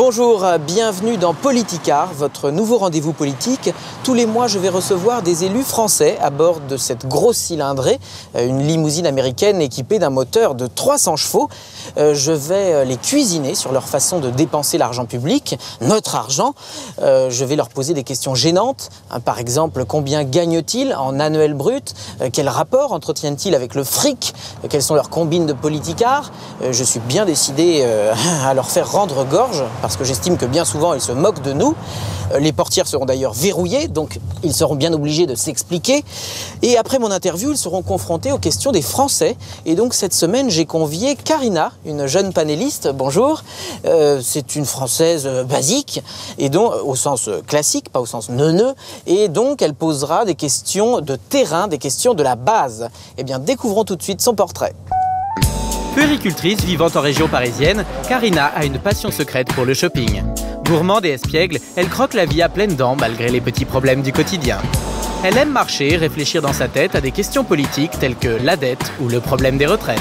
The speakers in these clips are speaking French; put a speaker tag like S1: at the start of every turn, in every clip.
S1: Bonjour, bienvenue dans Politicard, votre nouveau rendez-vous politique. Tous les mois, je vais recevoir des élus français à bord de cette grosse cylindrée, une limousine américaine équipée d'un moteur de 300 chevaux. Je vais les cuisiner sur leur façon de dépenser l'argent public, notre argent. Je vais leur poser des questions gênantes. Par exemple, combien gagnent-ils en annuel brut? Quel rapport entretiennent-ils avec le fric? Quelles sont leurs combines de Politicard? Je suis bien décidé à leur faire rendre gorge, parce que j'estime que bien souvent, ils se moquent de nous. Les portières seront d'ailleurs verrouillées, donc ils seront bien obligés de s'expliquer. Et après mon interview, ils seront confrontés aux questions des Français. Et donc cette semaine, j'ai convié Karina, une jeune panéliste. Bonjour. C'est une Française basique, et donc au sens classique, pas au sens neuneux. Et donc elle posera des questions de terrain, des questions de la base. Eh bien, découvrons tout de suite son portrait.
S2: Puéricultrice vivant en région parisienne, Karina a une passion secrète pour le shopping. Gourmande et espiègle, elle croque la vie à pleines dents malgré les petits problèmes du quotidien. Elle aime marcher et réfléchir dans sa tête à des questions politiques telles que la dette ou le problème des retraites.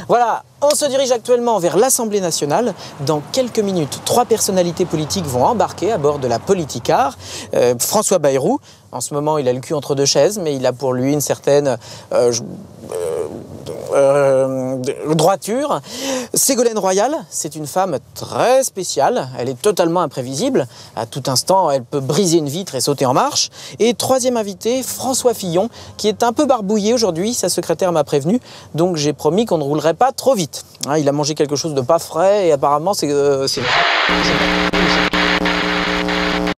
S1: Voilà, on se dirige actuellement vers l'Assemblée nationale. Dans quelques minutes, 3 personnalités politiques vont embarquer à bord de la Politicard. François Bayrou, en ce moment il a le cul entre deux chaises, mais il a pour lui une certaine droiture. Ségolène Royal, c'est une femme très spéciale, elle est totalement imprévisible. À tout instant, elle peut briser une vitre et sauter en marche. Et troisième invité, François Fillon, qui est un peu barbouillé aujourd'hui, sa secrétaire m'a prévenu, donc j'ai promis qu'on ne roulerait pas trop vite. Il a mangé quelque chose de pas frais et apparemment c'est...